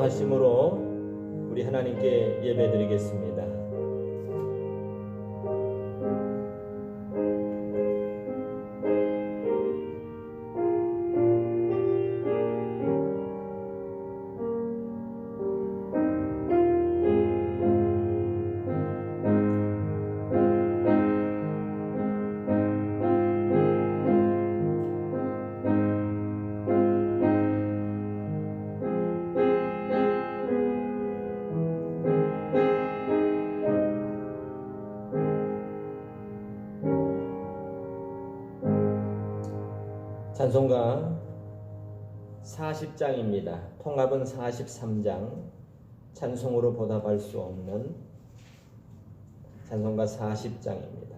기도하심으로 우리 하나님께 예배드리겠습니다. 찬송가 40장입니다. 통합은 43장, 찬송으로 보답할 수 없는 찬송가 40장입니다.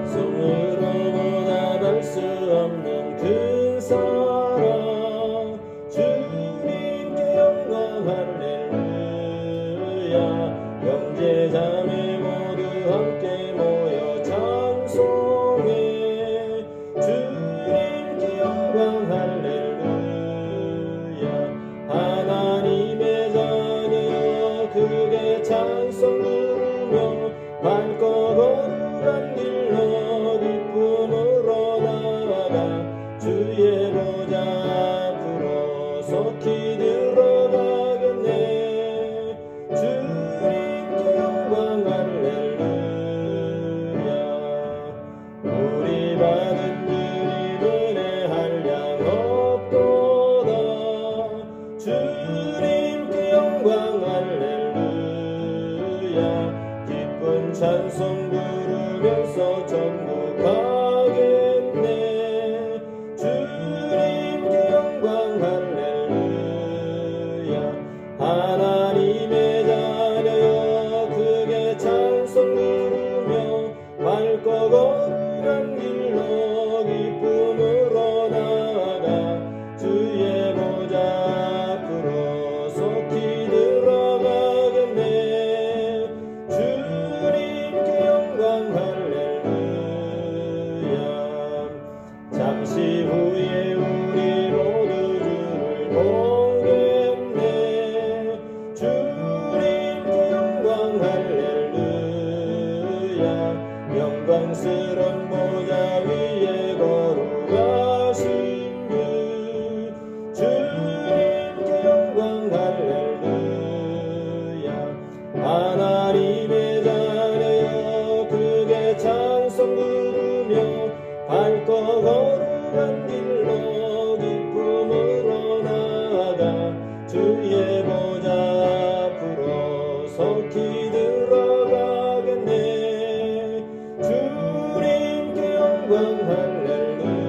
손으로 보답할 수 없는 그 사랑, 주님께 영광 할렐루야. 형제자매 모두 함께 모여 찬송해. 주님께 영광 할렐루야. 하나님의 자녀 크게 찬송 부르며 밝고 거룩한 길로 기쁨으로 나아가 주의 보좌 앞으로 속히 들어가겠네. 주님께 영광 할렐루야. 우리 받은 주님 은혜 한량 없도다. 주님께 영광 할렐루야. 기쁜 찬송 부르면서 천국 가겠네. 주님께 영광 할렐루야. 하나님의 자녀여 크게 찬송 부르며 밝고 거룩한 길로 기쁨으로 나아가 주의 보좌 앞으로 속히 들어가겠네. 주님께 영광 할렐루야. 잠시 후에 우리 모두 주를 보겠네. 주님께 영광 할렐루야. 영광스런 보좌 위에 거룩하신 주, 주님께 영광 할렐루야. 하나님의 자녀여 크게 찬송 부르며 밝고 거룩한 길로 기쁨으로 나아가 주의 보좌 앞으로 속히 들어가겠네. 주님께 영광 할렐루야.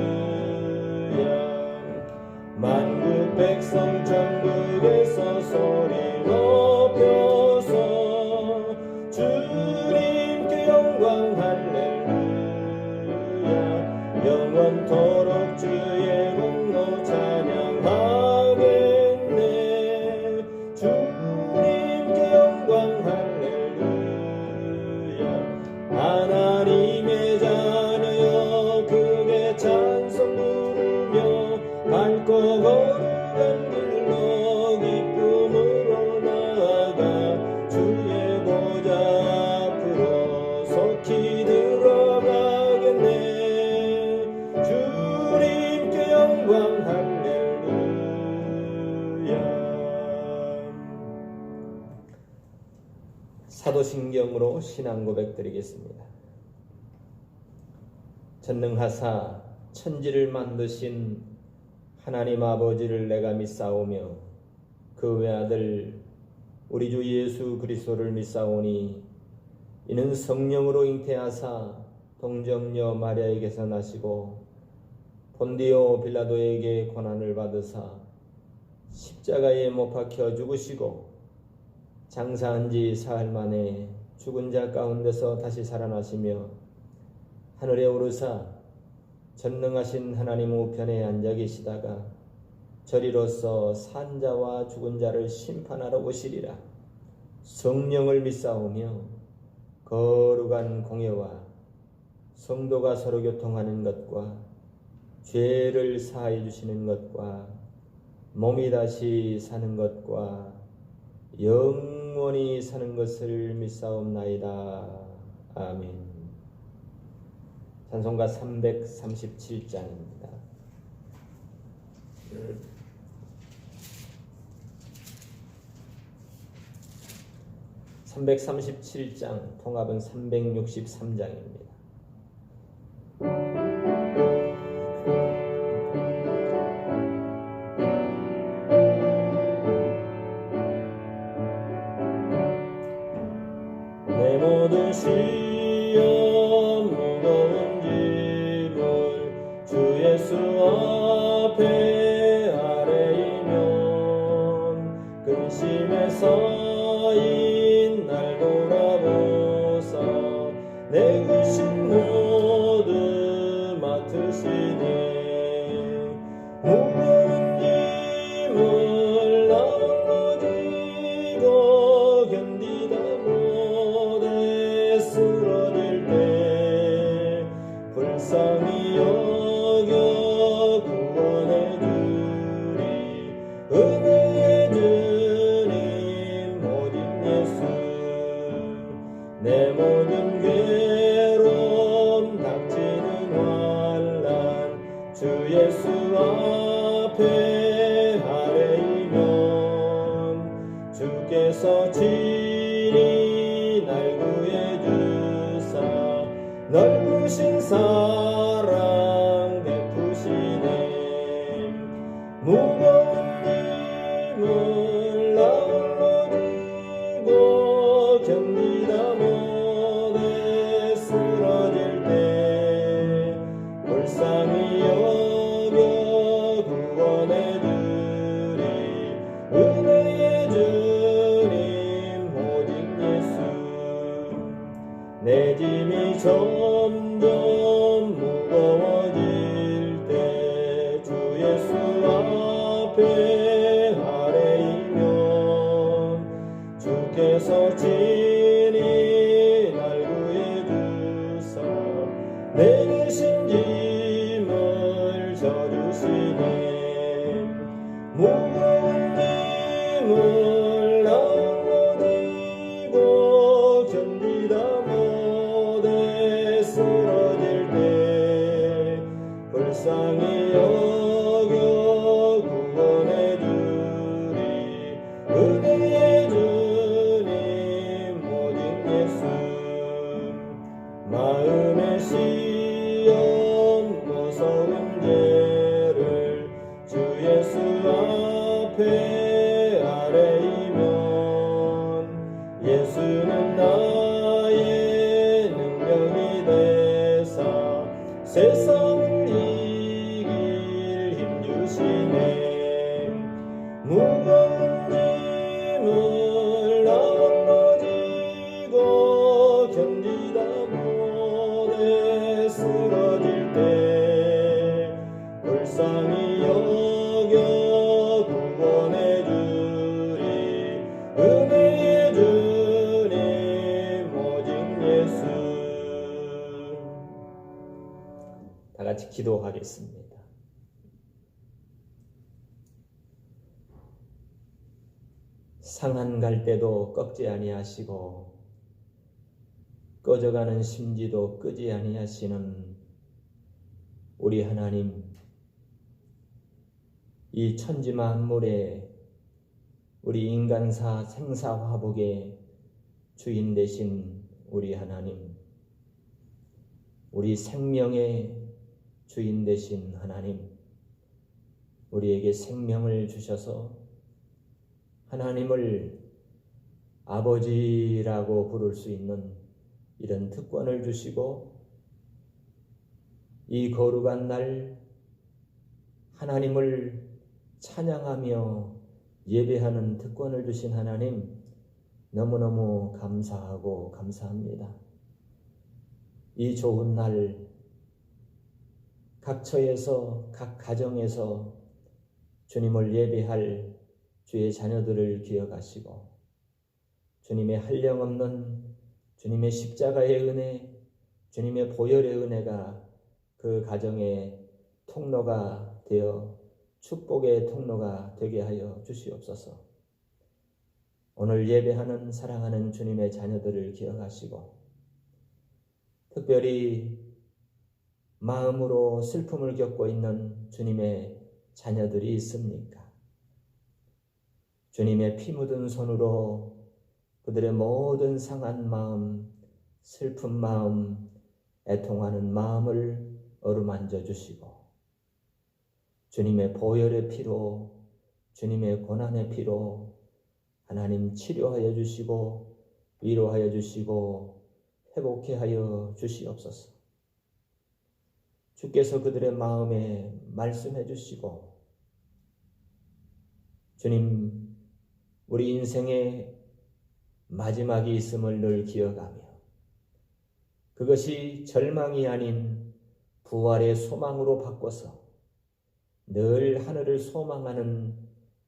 만국 백성 천국에서 소리 높여서 주님께 영광 할렐루야. 영원토록 주의 공로 찬양하겠네. 주님께 영광 할렐루야. 하나님의 자녀여 크게 찬송 부르며 밝고 거룩한 길로 기쁨으로 나아가 주의 보좌 앞으로 속히 들어가겠네. 주님께 영광 할렐루야. 사도신경으로 신앙 고백 드리겠습니다. 전능하사 천지를 만드신 하나님 아버지를 내가 믿사오며 그 외아들 우리 주 예수 그리스도를 믿사오니 이는 성령으로 잉태하사 동정녀 마리아에게서 나시고 본디오 빌라도에게 고난을 받으사 십자가에 못 박혀 죽으시고 장사한 지 사흘 만에 죽은 자 가운데서 다시 살아나시며 하늘에 오르사 전능하신 하나님 우편에 앉아 계시다가 저리로서 산 자와 죽은 자를 심판하러 오시리라. 성령을 믿사오며 거룩한 공예와 성도가 서로 교통하는 것과 죄를 사하여 주시는 것과 몸이 다시 사는 것과 영원히 사는 것을 믿사옵나이다. 아멘. 찬송가 337장입니다. 337장 통합은 363장입니다. 내 모든 시험 무거운 짐을 주 예수 앞에 아뢰이면 근심에서 날 돌아보사 내 근심 모두 맡으시니 무거운 짐을 나 홀로 지고 견디다 못해 쓰러질 때 불쌍히 여겨 구원해 주리 은혜의 주님 오직 예수 내 모든 괴로움 닥치는 환난 주 예수 앞에 아뢰이면 주께서 친히 날 구해 주사 넓으신 사랑 베푸시네 무거운 짐을 나 홀로 지고 견디다 못해 쓰러질 때 불쌍히 여겨 구원해 주리 은혜의 주님 오직 예수 내 짐이 점점 무거워질 때 주 예수 앞에 아뢰이면 주께서 친히 날 구해 주사 내 내신 짐을 져주시네 무거운 짐을 나 홀로 지고 견디다 못해 쓰러질 때 불쌍히 여겨 구원해 주리 은혜의 주님 오직 예수 마음의 시험 무서운 죄를 주 예수 앞에 아뢰이면 예수는 나의 능력이 되사 세상을 이길 힘 주시네 무거운 짐을 나 홀로 지고 견디다 못해 쓰러질 때 불쌍히 여겨 구원해 주리 은혜의 주님 오직 예수 다 같이 기도하겠습니다. 상한 갈대도 꺾지 아니하시고 꺼져가는 심지도 끄지 아니하시는 우리 하나님, 이 천지 만물에 우리 인간사 생사화복의 주인 되신 우리 하나님, 우리 생명의 주인 되신 하나님, 우리에게 생명을 주셔서 하나님을 아버지라고 부를 수 있는 이런 특권을 주시고 이 거룩한 날 하나님을 찬양하며 예배하는 특권을 주신 하나님 너무너무 감사하고 감사합니다. 이 좋은 날 각 처에서 각 가정에서 주님을 예배할 주의 자녀들을 기억하시고 주님의 한량없는 주님의 십자가의 은혜, 주님의 보혈의 은혜가 그 가정의 통로가 되어 축복의 통로가 되게 하여 주시옵소서. 오늘 예배하는 사랑하는 주님의 자녀들을 기억하시고 특별히 마음으로 슬픔을 겪고 있는 주님의 자녀들이 있습니까? 주님의 피 묻은 손으로 그들의 모든 상한 마음, 슬픈 마음, 애통하는 마음을 어루만져 주시고 주님의 보혈의 피로, 주님의 고난의 피로 하나님 치료하여 주시고 위로하여 주시고 회복해 하여 주시옵소서. 주께서 그들의 마음에 말씀해 주시고 주님, 우리 인생의 마지막이 있음을 늘 기억하며 그것이 절망이 아닌 부활의 소망으로 바꿔서 늘 하늘을 소망하는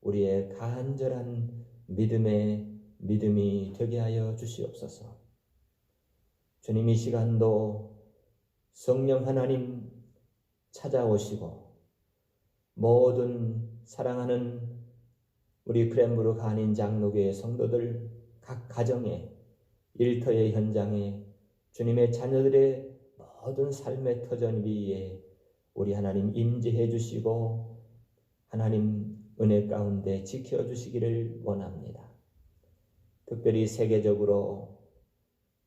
우리의 간절한 믿음이 되게 하여 주시옵소서. 주님, 이 시간도 성령 하나님 찾아오시고 모든 사랑하는 우리 크랜브르크 한인 장로교회 성도들 각 가정에 일터의 현장에 주님의 자녀들의 모든 삶의 터전 위에 우리 하나님 임재해 주시고 하나님 은혜 가운데 지켜주시기를 원합니다. 특별히 세계적으로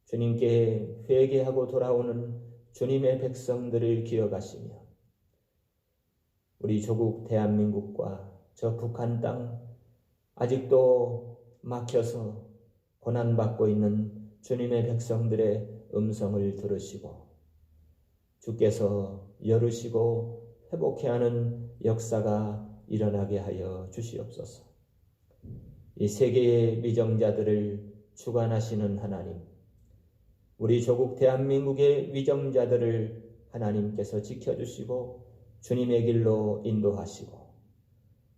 주님께 회개하고 돌아오는 주님의 백성들을 기억하시며 우리 조국 대한민국과 저 북한 땅 아직도 막혀서 고난받고 있는 주님의 백성들의 음성을 들으시고 주께서 열으시고 회복해 하는 역사가 일어나게 하여 주시옵소서. 이 세계의 위정자들을 주관하시는 하나님, 우리 조국 대한민국의 위정자들을 하나님께서 지켜주시고 주님의 길로 인도하시고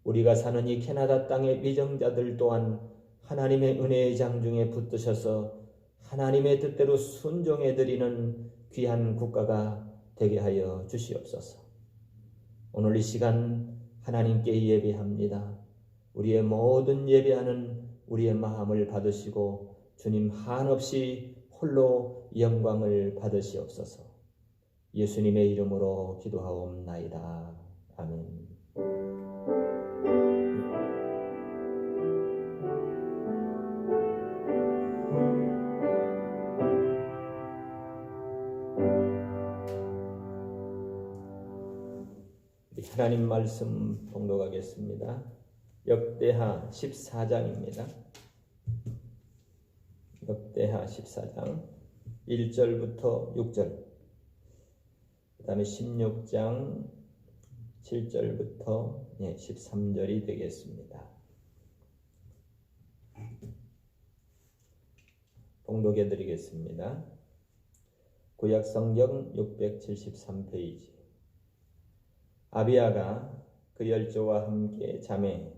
우리가 사는 이 캐나다 땅의 위정자들 또한 하나님의 은혜의 장중에 붙드셔서 하나님의 뜻대로 순종해드리는 귀한 국가가 되게 하여 주시옵소서. 오늘 이 시간 하나님께 예배합니다. 우리의 모든 예배하는 우리의 마음을 받으시고 주님 한없이 홀로 영광을 받으시옵소서. 예수님의 이름으로 기도하옵나이다. 아멘. 하나님 말씀 봉독하겠습니다. 역대하 14장입니다. 역대하 14장 1절부터 6절, 그 다음에 16장 7절부터 13절이 되겠습니다. 봉독해 드리겠습니다. 구약성경 673페이지. 아비야가 그 열조와 함께 잠에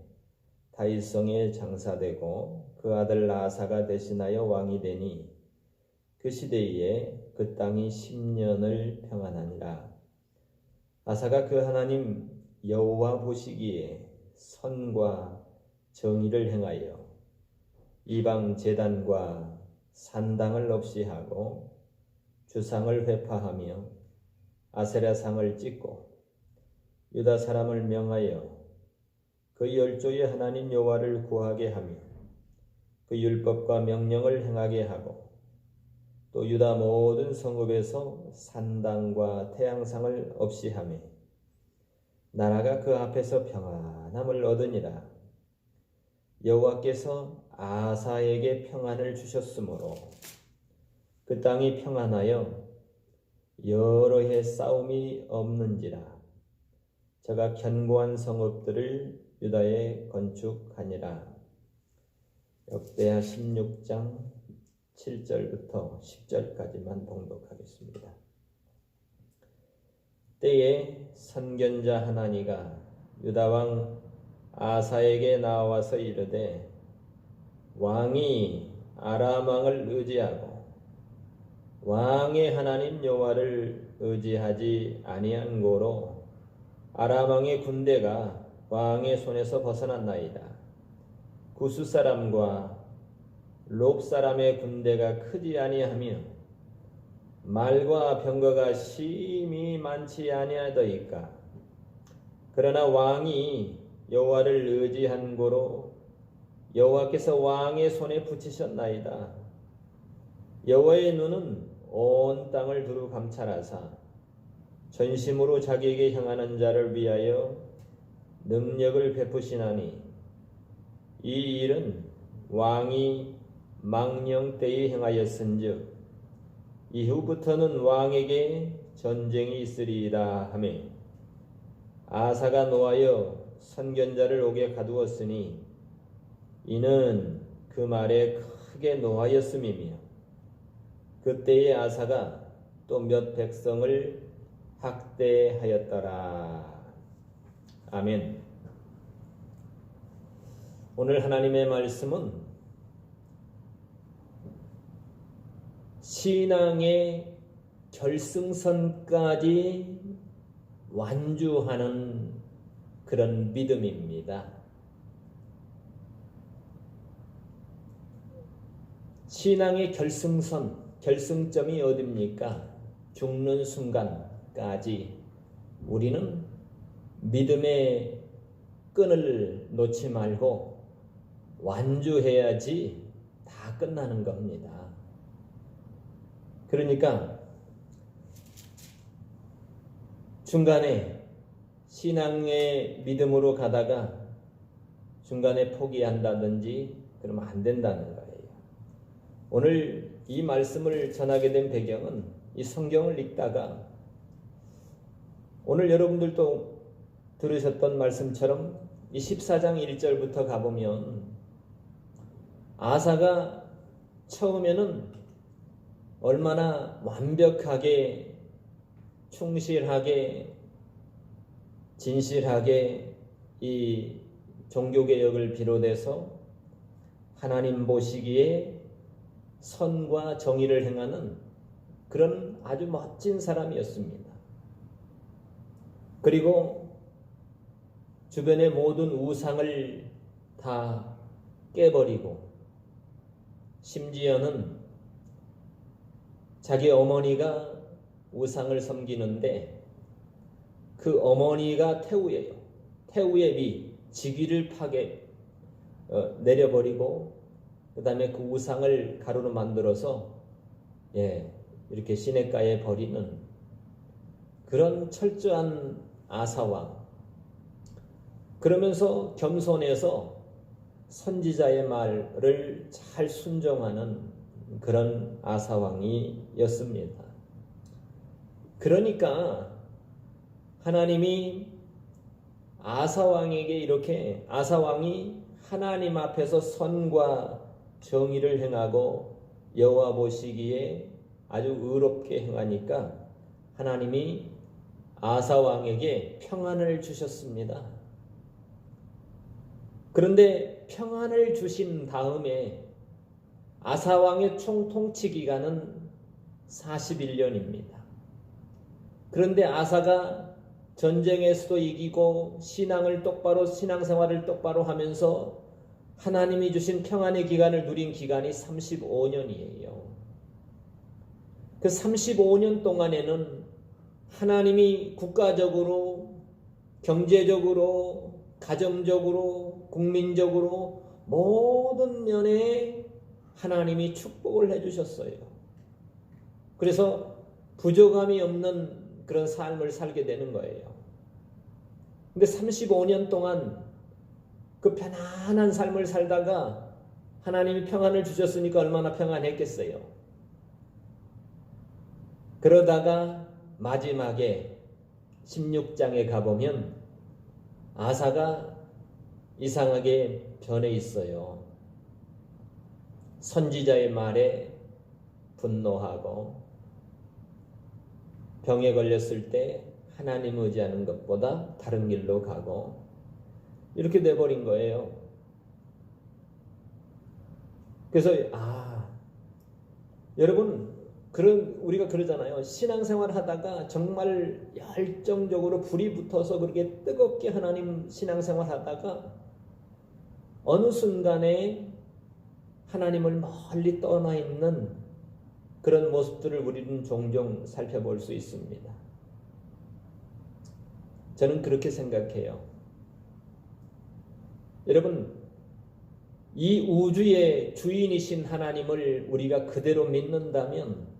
다윗성에 장사되고 그 아들 아사가 대신하여 왕이 되니 그 시대에 그 땅이 10년을 평안하니라. 아사가 그 하나님 여호와 보시기에 선과 정의를 행하여 이방 제단과 산당을 없이 하고 주상을 회파하며 아세라상을 찢고 유다 사람을 명하여 그 열조의 하나님 여호와를 구하게 하며 그 율법과 명령을 행하게 하고 또 유다 모든 성읍에서 산당과 태양상을 없이 하며 나라가 그 앞에서 평안함을 얻으니라. 여호와께서 아사에게 평안을 주셨으므로 그 땅이 평안하여 여러 해 싸움이 없는지라. 저가 견고한 성읍들을 유다에 건축하니라. 역대하 16장 7절부터 10절까지만 봉독하겠습니다. 때에 선견자 하나니가 유다왕 아사에게 나와서 이르되 왕이 아람 왕을 의지하고 왕의 하나님 여호와를 의지하지 아니한 고로 아람 왕의 군대가 왕의 손에서 벗어났나이다. 구스 사람과 롭 사람의 군대가 크지 아니하며 말과 병거가 심히 많지 아니하더이까. 그러나 왕이 여호와를 의지한 고로 여호와께서 왕의 손에 붙이셨나이다. 여호와의 눈은 온 땅을 두루 감찰하사 전심으로 자기에게 향하는 자를 위하여 능력을 베푸시나니 이 일은 왕이 망령 때에 행하였은즉 이후부터는 왕에게 전쟁이 있으리이다 하며 아사가 노하여 선견자를 옥에 가두었으니 이는 그 말에 크게 노하였음이며 그때의 아사가 또 몇 백성을 학대하였더라. 아멘. 오늘 하나님의 말씀은 신앙의 결승선까지 완주하는 그런 믿음입니다. 신앙의 결승점이 어디입니까? 죽는 순간까지 우리는 믿음의 끈을 놓지 말고 완주해야지 다 끝나는 겁니다. 그러니까 중간에 신앙의 믿음으로 가다가 중간에 포기한다든지 그러면 안 된다는 거예요. 오늘 이 말씀을 전하게 된 배경은 이 성경을 읽다가 오늘 여러분들도 들으셨던 말씀처럼 이 14장 1절부터 가보면 아사가 처음에는 얼마나 완벽하게 충실하게 진실하게 이 종교개혁을 비롯해서 하나님 보시기에 선과 정의를 행하는 그런 아주 멋진 사람이었습니다. 그리고 주변의 모든 우상을 다 깨버리고 심지어는 자기 어머니가 우상을 섬기는데 그 어머니가 태우예요. 태우의 비, 지기를 내려버리고 그 다음에 그 우상을 가루로 만들어서 이렇게 시냇가에 버리는 그런 철저한 아사왕. 그러면서 겸손해서 선지자의 말을 잘 순종하는 그런 아사왕이었습니다. 그러니까 하나님이 아사왕에게 이렇게 아사왕이 하나님 앞에서 선과 정의를 행하고 여호와 보시기에 아주 의롭게 행하니까 하나님이 아사왕에게 평안을 주셨습니다. 그런데 평안을 주신 다음에 아사왕의 총 통치 기간은 41년입니다. 그런데 아사가 전쟁에서도 이기고 신앙생활을 똑바로 하면서 하나님이 주신 평안의 기간을 누린 기간이 35년이에요. 그 35년 동안에는 하나님이 국가적으로, 경제적으로, 가정적으로, 국민적으로 모든 면에 하나님이 축복을 해주셨어요. 그래서 부족함이 없는 그런 삶을 살게 되는 거예요. 근데 35년 동안 그 편안한 삶을 살다가 하나님이 평안을 주셨으니까 얼마나 평안했겠어요. 그러다가 마지막에 16장에 가보면 아사가 이상하게 변해 있어요. 선지자의 말에 분노하고 병에 걸렸을 때 하나님 의지하는 것보다 다른 길로 가고 이렇게 돼버린 거예요. 그래서 여러분 우리가 그러잖아요. 신앙생활 하다가 정말 열정적으로 불이 붙어서 그렇게 뜨겁게 하나님 신앙생활 하다가 어느 순간에 하나님을 멀리 떠나 있는 그런 모습들을 우리는 종종 살펴볼 수 있습니다. 저는 그렇게 생각해요. 여러분, 이 우주의 주인이신 하나님을 우리가 그대로 믿는다면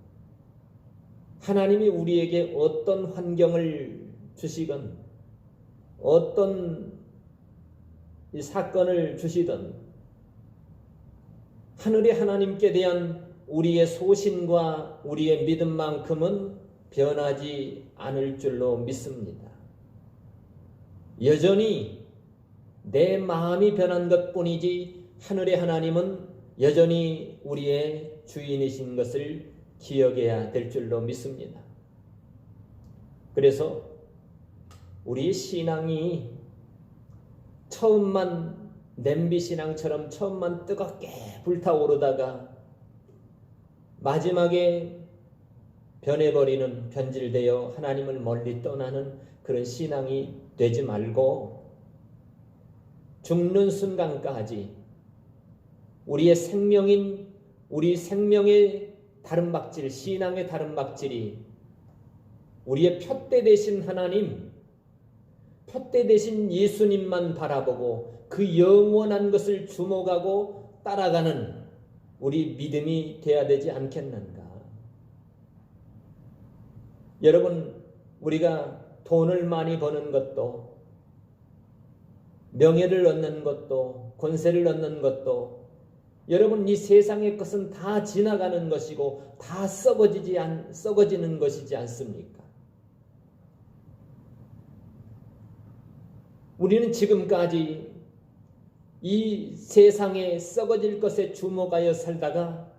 하나님이 우리에게 어떤 환경을 주시건 어떤 이 사건을 주시든 하늘의 하나님께 대한 우리의 소신과 우리의 믿음만큼은 변하지 않을 줄로 믿습니다. 여전히 내 마음이 변한 것뿐이지 하늘의 하나님은 여전히 우리의 주인이신 것을 기억해야 될 줄로 믿습니다. 그래서 우리 신앙이 처음만 냄비신앙처럼 처음만 뜨겁게 불타오르다가 마지막에 변해버리는 변질되어 하나님을 멀리 떠나는 그런 신앙이 되지 말고 죽는 순간까지 우리의 생명인 우리 생명의 다른박질, 신앙의 다른박질이 우리의 푯대 되신 하나님, 푯대 되신 예수님만 바라보고 그 영원한 것을 주목하고 따라가는 우리 믿음이 되어야 되지 않겠는가. 여러분, 우리가 돈을 많이 버는 것도 명예를 얻는 것도 권세를 얻는 것도 여러분 이 세상의 것은 다 지나가는 것이고 다 썩어지는 것이지 않습니까? 우리는 지금까지 이 세상에 썩어질 것에 주목하여 살다가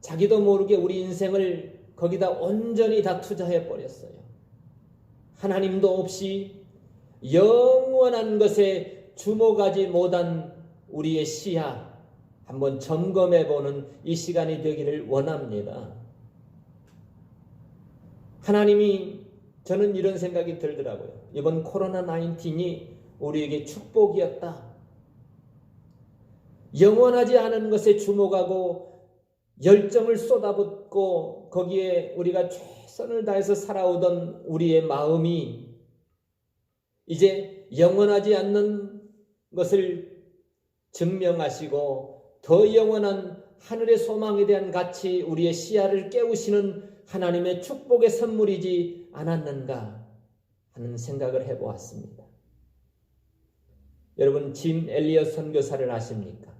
자기도 모르게 우리 인생을 거기다 온전히 다 투자해 버렸어요. 하나님도 없이 영원한 것에 주목하지 못한 우리의 시야 한번 점검해보는 이 시간이 되기를 원합니다. 하나님이 저는 이런 생각이 들더라고요. 이번 코로나19이 우리에게 축복이었다. 영원하지 않은 것에 주목하고 열정을 쏟아붓고 거기에 우리가 최선을 다해서 살아오던 우리의 마음이 이제 영원하지 않는 것을 증명하시고 더 영원한 하늘의 소망에 대한 가치 우리의 시야를 깨우시는 하나님의 축복의 선물이지 않았는가 하는 생각을 해보았습니다. 여러분 짐 엘리엇 선교사를 아십니까?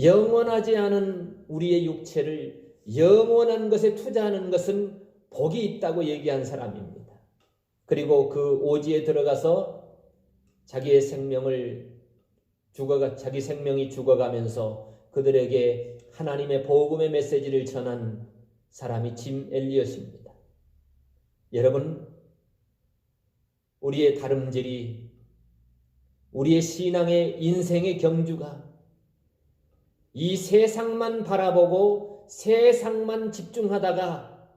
영원하지 않은 우리의 육체를 영원한 것에 투자하는 것은 복이 있다고 얘기한 사람입니다. 그리고 그 오지에 들어가서 자기 생명이 죽어가면서 그들에게 하나님의 복음의 메시지를 전한 사람이 짐 엘리엇입니다. 여러분, 우리의 다름질이 우리의 신앙의 인생의 경주가 이 세상만 바라보고 세상만 집중하다가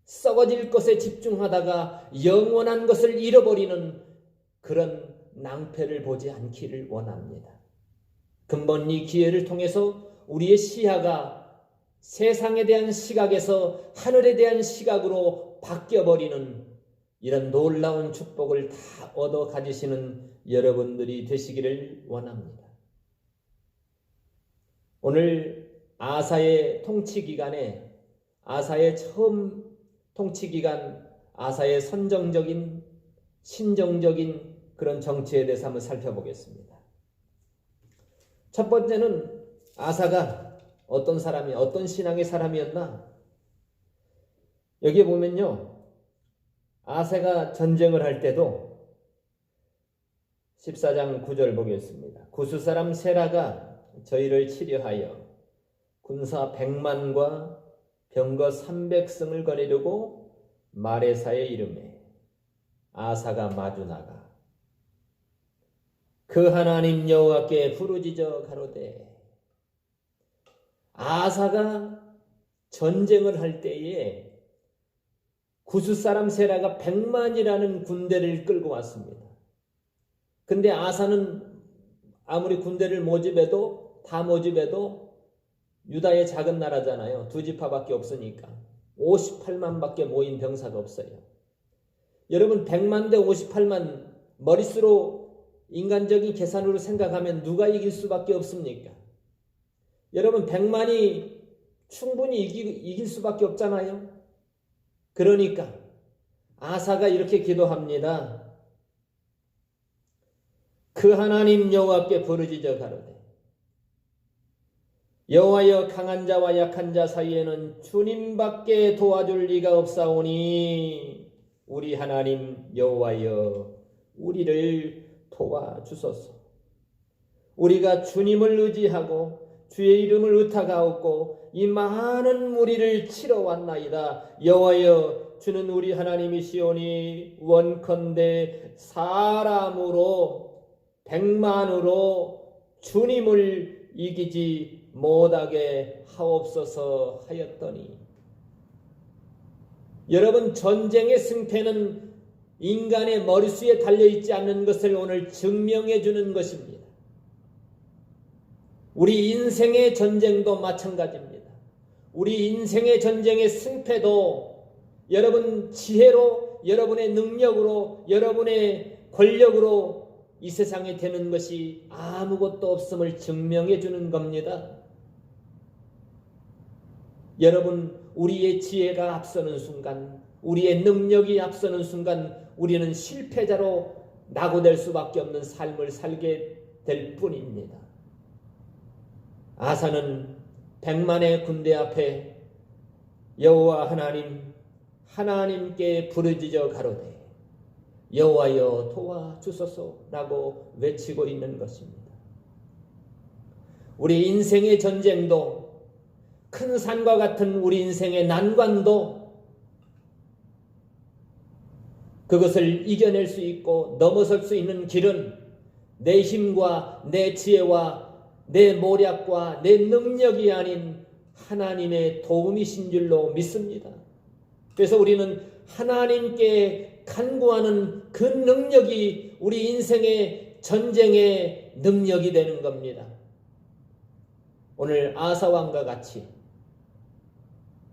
썩어질 것에 집중하다가 영원한 것을 잃어버리는 그런 낭패를 보지 않기를 원합니다. 근본 이 기회를 통해서 우리의 시야가 세상에 대한 시각에서 하늘에 대한 시각으로 바뀌어버리는 이런 놀라운 축복을 다 얻어 가지시는 여러분들이 되시기를 원합니다. 오늘 아사의 통치기간에 아사의 처음 통치기간 아사의 선정적인 신정적인 그런 정치에 대해서 한번 살펴보겠습니다. 첫 번째는 아사가 어떤 신앙의 사람이었나? 여기에 보면요. 아사가 전쟁을 할 때도 14장 9절 보겠습니다. 구스 사람 세라가 저희를 치려하여 군사 100만과 병거 300승을 거느리고 마레사의 이름에 아사가 마주 나가 그 하나님 여호와께 부르짖어 가로되. 아사가 전쟁을 할 때에 구스 사람 세라가 100만이라는 군대를 끌고 왔습니다. 근데 아사는 아무리 군대를 다 모집해도 유다의 작은 나라잖아요. 두 지파밖에 없으니까 58만밖에 모인 병사가 없어요. 여러분 100만 대 58만 머릿수로 인간적인 계산으로 생각하면 누가 이길 수밖에 없습니까? 여러분 100만이 충분히 이길 수밖에 없잖아요. 그러니까 아사가 이렇게 기도합니다. 그 하나님 여호와께 부르짖어 가로되. 여호와여, 강한 자와 약한 자 사이에는 주님밖에 도와줄 리가 없사오니 우리 하나님 여호와여, 우리를 도와주소서. 우리가 주님을 의지하고 주의 이름을 의탁하옵고 이 많은 무리를 치러 왔나이다. 여호와여, 주는 우리 하나님이시오니 원컨대 사람으로 100만으로 주님을 이기지 못하게 하옵소서 하였더니, 여러분 전쟁의 승패는 인간의 머릿수에 달려있지 않는 것을 오늘 증명해 주는 것입니다. 우리 인생의 전쟁도 마찬가지입니다. 우리 인생의 전쟁의 승패도 여러분 지혜로, 여러분의 능력으로, 여러분의 권력으로 이 세상에 되는 것이 아무것도 없음을 증명해 주는 겁니다. 여러분, 우리의 지혜가 앞서는 순간, 우리의 능력이 앞서는 순간 우리는 실패자로 낙오될 수밖에 없는 삶을 살게 될 뿐입니다. 아사는 100만의 군대 앞에 여호와 하나님께 부르짖어 가로되 여호와여 도와주소서라고 외치고 있는 것입니다. 우리 인생의 전쟁도, 큰 산과 같은 우리 인생의 난관도 그것을 이겨낼 수 있고 넘어설 수 있는 길은 내 힘과 내 지혜와 내 모략과 내 능력이 아닌 하나님의 도움이신 줄로 믿습니다. 그래서 우리는 하나님께 간구하는 그 능력이 우리 인생의 전쟁의 능력이 되는 겁니다. 오늘 아사왕과 같이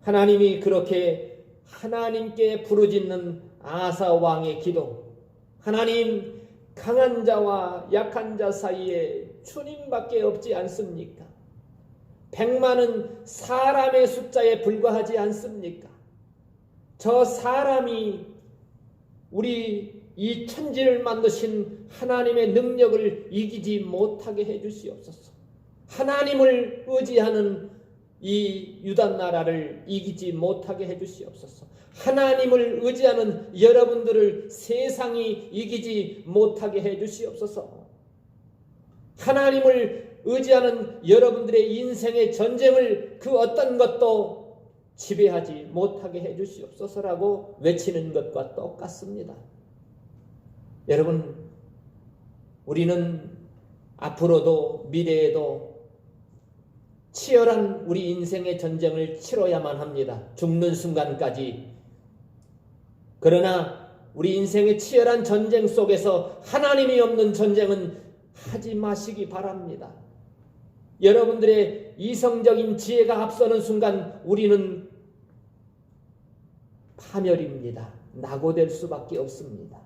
하나님이 그렇게 하나님께 부르짖는 아사왕의 기도, 하나님, 강한 자와 약한 자 사이에 주님밖에 없지 않습니까? 100만은 사람의 숫자에 불과하지 않습니까? 저 사람이 우리 이 천지를 만드신 하나님의 능력을 이기지 못하게 해주시옵소서. 하나님을 의지하는 이 유다 나라를 이기지 못하게 해주시옵소서. 하나님을 의지하는 여러분들을 세상이 이기지 못하게 해주시옵소서. 하나님을 의지하는 여러분들의 인생의 전쟁을 그 어떤 것도 지배하지 못하게 해주시옵소서라고 외치는 것과 똑같습니다. 여러분, 우리는 앞으로도 미래에도 치열한 우리 인생의 전쟁을 치러야만 합니다. 죽는 순간까지. 그러나 우리 인생의 치열한 전쟁 속에서 하나님이 없는 전쟁은 하지 마시기 바랍니다. 여러분들의 이성적인 지혜가 앞서는 순간 우리는 파멸입니다. 낙오될 수밖에 없습니다.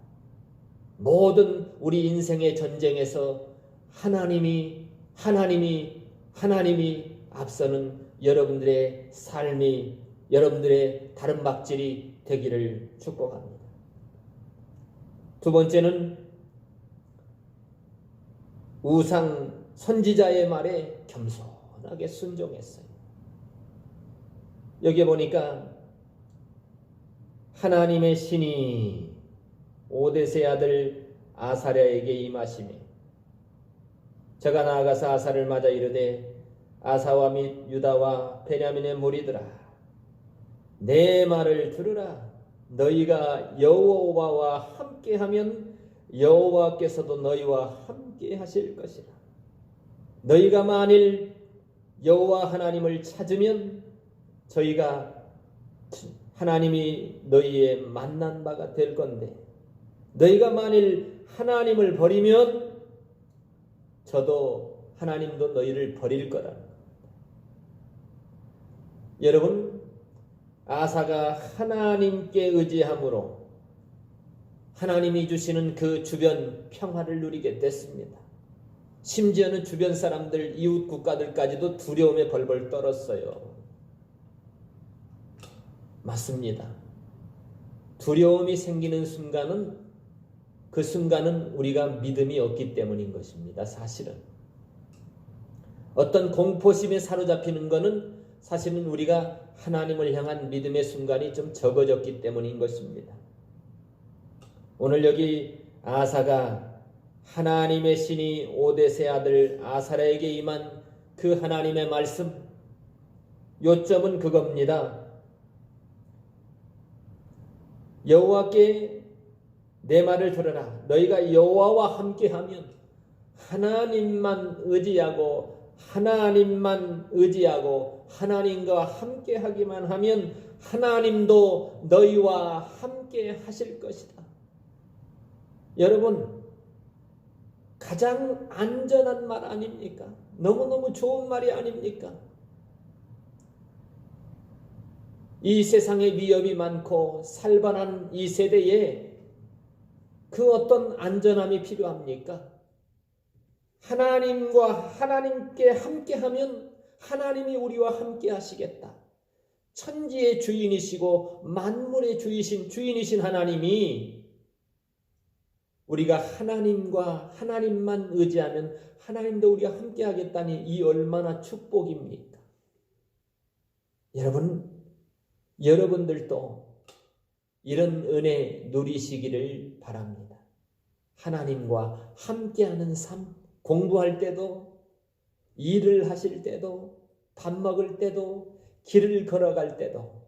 모든 우리 인생의 전쟁에서 하나님이 앞서는 여러분들의 삶이, 여러분들의 다른박질이 되기를 축복합니다. 두 번째는 우상 선지자의 말에 겸손하게 순종했어요. 여기 보니까 하나님의 신이 오뎃의 아들 아사랴에게 임하시매 저가 나아가서 아사를 맞아 이르되 아사와 및 유다와 베냐민의 무리들아, 내 말을 들으라. 너희가 여호와와 함께하면 여호와께서도 너희와 함께 함께 하실 것이라. 너희가 만일 여호와 하나님을 찾으면 저희가 하나님이 너희의 만난 바가 될 건데, 너희가 만일 하나님을 버리면 저도 하나님도 너희를 버릴 거라는 겁니다. 여러분, 아사가 하나님께 의지함으로 하나님이 주시는 그 주변 평화를 누리게 됐습니다. 심지어는 주변 사람들, 이웃 국가들까지도 두려움에 벌벌 떨었어요. 맞습니다. 두려움이 생기는 순간은 그 순간은 우리가 믿음이 없기 때문인 것입니다. 사실은 어떤 공포심에 사로잡히는 것은 사실은 우리가 하나님을 향한 믿음의 순간이 좀 적어졌기 때문인 것입니다. 오늘 여기 아사가 하나님의 신이 오뎃의 아들 아사랴에게 임한 그 하나님의 말씀, 요점은 그겁니다. 여호와께 내 말을 들으라. 너희가 여호와와 함께하면 하나님만 의지하고 하나님과 함께하기만 하면 하나님도 너희와 함께 하실 것이다. 여러분, 가장 안전한 말 아닙니까? 너무너무 좋은 말이 아닙니까? 이 세상에 위협이 많고 살벌한 이 세대에 그 어떤 안전함이 필요합니까? 하나님께 함께하면 하나님이 우리와 함께 하시겠다. 천지의 주인이시고 만물의 주인이신 하나님이 우리가 하나님만 의지하면 하나님도 우리와 함께 하겠다니 이 얼마나 축복입니까? 여러분들도 이런 은혜 누리시기를 바랍니다. 하나님과 함께하는 삶, 공부할 때도, 일을 하실 때도, 밥 먹을 때도, 길을 걸어갈 때도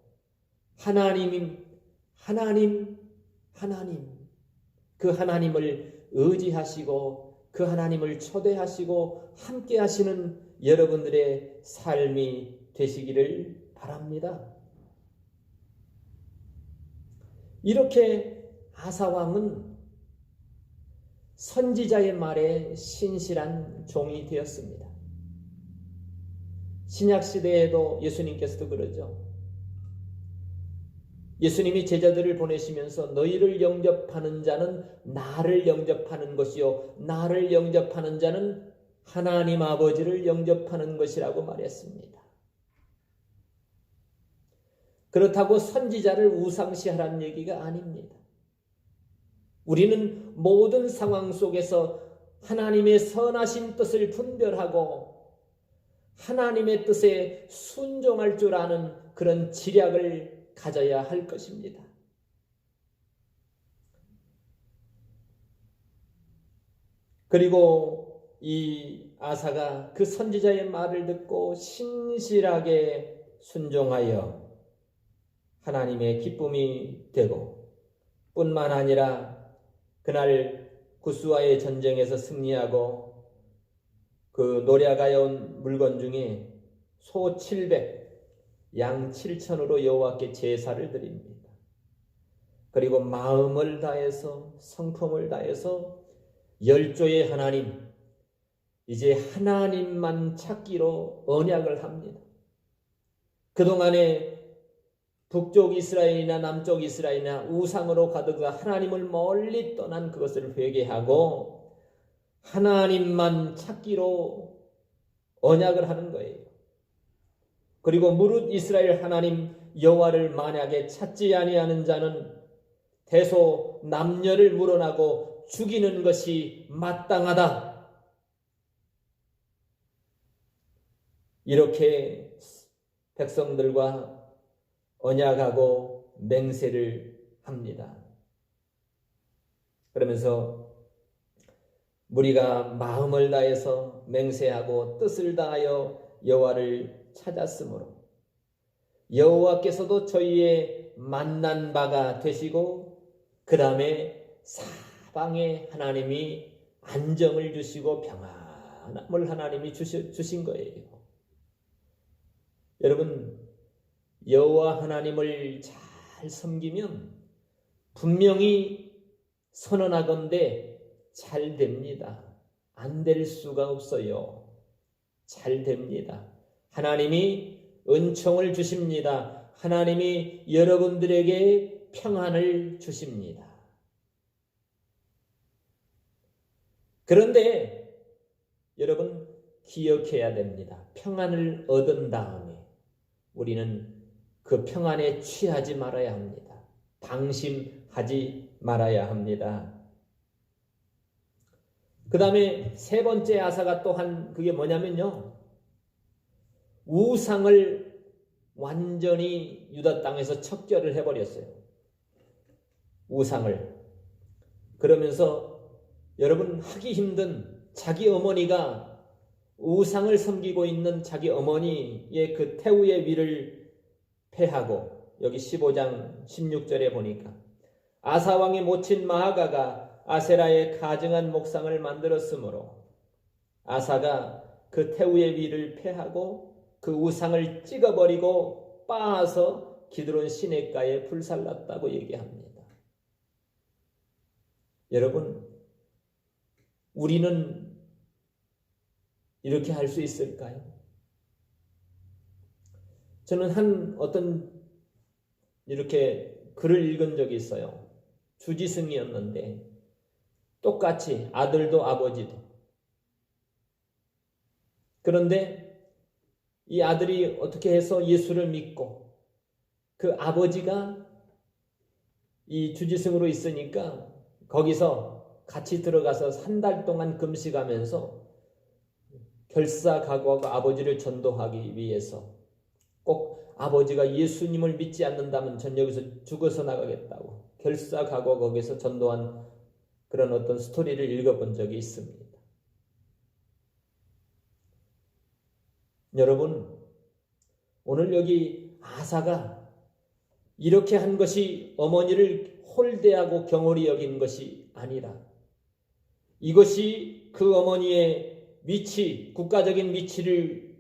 하나님, 그 하나님을 의지하시고 그 하나님을 초대하시고 함께 하시는 여러분들의 삶이 되시기를 바랍니다. 이렇게 아사왕은 선지자의 말에 신실한 종이 되었습니다. 신약시대에도 예수님께서도 그러죠. 예수님이 제자들을 보내시면서 너희를 영접하는 자는 나를 영접하는 것이요 나를 영접하는 자는 하나님 아버지를 영접하는 것이라고 말했습니다. 그렇다고 선지자를 우상시하라는 얘기가 아닙니다. 우리는 모든 상황 속에서 하나님의 선하신 뜻을 분별하고 하나님의 뜻에 순종할 줄 아는 그런 지략을 가져야 할 것입니다. 그리고 이 아사가 그 선지자의 말을 듣고 신실하게 순종하여 하나님의 기쁨이 되고 뿐만 아니라 그날 구스와의 전쟁에서 승리하고 그 노략하여온 물건 중에 소 700, 양 7천으로 여호와께 제사를 드립니다. 그리고 마음을 다해서 성품을 다해서 열조의 하나님, 이제 하나님만 찾기로 언약을 합니다. 그동안에 북쪽 이스라엘이나 남쪽 이스라엘이나 우상으로 가득한 하나님을 멀리 떠난 그것을 회개하고 하나님만 찾기로 언약을 하는 거예요. 그리고 무릇 이스라엘 하나님 여호와를 만약에 찾지 아니하는 자는 대소 남녀를 물어나고 죽이는 것이 마땅하다. 이렇게 백성들과 언약하고 맹세를 합니다. 그러면서 무리가 마음을 다해서 맹세하고 뜻을 다하여 여호와를 찾았으므로 여호와께서도 저희의 만난 바가 되시고 그 다음에 사방에 하나님이 안정을 주시고 평안함을 하나님이 주신 거예요. 여러분, 여호와 하나님을 잘 섬기면 분명히 선언하건대 잘 됩니다. 안 될 수가 없어요. 잘 됩니다. 하나님이 은총을 주십니다. 하나님이 여러분들에게 평안을 주십니다. 그런데 여러분 기억해야 됩니다. 평안을 얻은 다음에 우리는 그 평안에 취하지 말아야 합니다. 방심하지 말아야 합니다. 그 다음에 세 번째 아사가 또한 그게 뭐냐면요. 우상을 완전히 유다 땅에서 척결을 해버렸어요. 우상을. 그러면서 여러분 하기 힘든 자기 어머니가 우상을 섬기고 있는 자기 어머니의 그 태우의 위를 패하고 여기 15장 16절에 보니까 아사왕의 모친 마아가가 아세라의 가증한 목상을 만들었으므로 아사가 그 태우의 위를 패하고 그 우상을 찍어버리고 빻아서 기드론 시냇가에 불살랐다고 얘기합니다. 여러분, 우리는 이렇게 할 수 있을까요? 저는 어떤 이렇게 글을 읽은 적이 있어요. 주지승이었는데 똑같이 아들도 아버지도. 그런데 이 아들이 어떻게 해서 예수를 믿고 그 아버지가 이 주지승으로 있으니까 거기서 같이 들어가서 3달 동안 금식하면서 결사각오하고 아버지를 전도하기 위해서 꼭 아버지가 예수님을 믿지 않는다면 전 여기서 죽어서 나가겠다고 결사각오 거기서 전도한 그런 어떤 스토리를 읽어본 적이 있습니다. 여러분, 오늘 여기 아사가 이렇게 한 것이 어머니를 홀대하고 경홀히 여긴 것이 아니라 이것이 그 어머니의 위치, 국가적인 위치를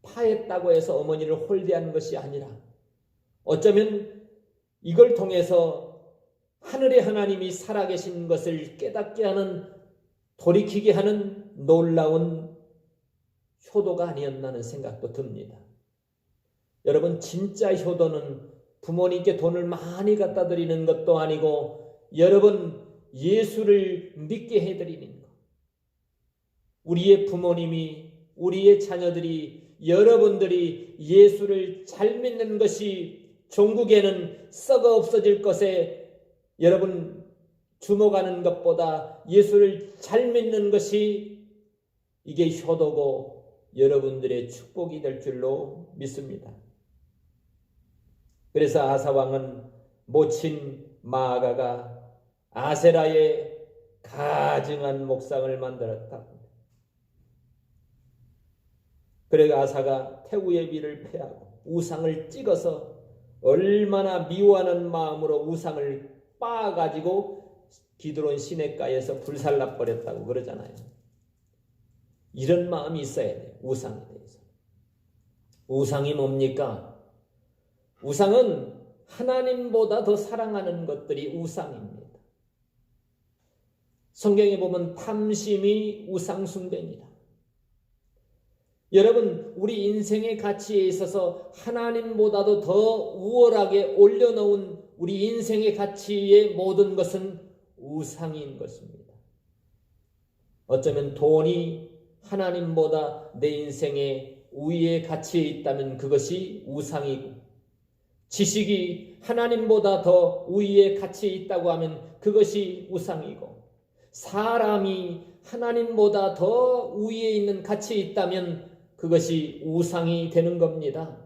파했다고 해서 어머니를 홀대한 것이 아니라 어쩌면 이걸 통해서 하늘의 하나님이 살아계신 것을 깨닫게 하는, 돌이키게 하는 놀라운 효도가 아니었나는 생각도 듭니다. 여러분, 진짜 효도는 부모님께 돈을 많이 갖다 드리는 것도 아니고 여러분 예수를 믿게 해드리는 것. 우리의 부모님이, 우리의 자녀들이, 여러분들이 예수를 잘 믿는 것이 종국에는 썩어 없어질 것에 여러분 주목하는 것보다 예수를 잘 믿는 것이 이게 효도고 여러분들의 축복이 될 줄로 믿습니다. 그래서 아사왕은 모친 마아가가 아세라의 가증한 목상을 만들었다. 그래서 아사가 태우의 위를 패하고 우상을 찍어서 얼마나 미워하는 마음으로 우상을 빻아가지고 기드론 시냇가에서 불살라 버렸다고 그러잖아요. 이런 마음이 있어야 돼요. 우상에 대해서. 우상이 뭡니까? 우상은 하나님보다 더 사랑하는 것들이 우상입니다. 성경에 보면 탐심이 우상 숭배입니다. 여러분, 우리 인생의 가치에 있어서 하나님보다도 더 우월하게 올려놓은 우리 인생의 가치의 모든 것은 우상인 것입니다. 어쩌면 돈이 하나님보다 내 인생의 우위의 가치에 있다면 그것이 우상이고, 지식이 하나님보다 더 우위의 가치에 있다고 하면 그것이 우상이고, 사람이 하나님보다 더 우위에 있는 가치에 있다면 그것이 우상이 되는 겁니다.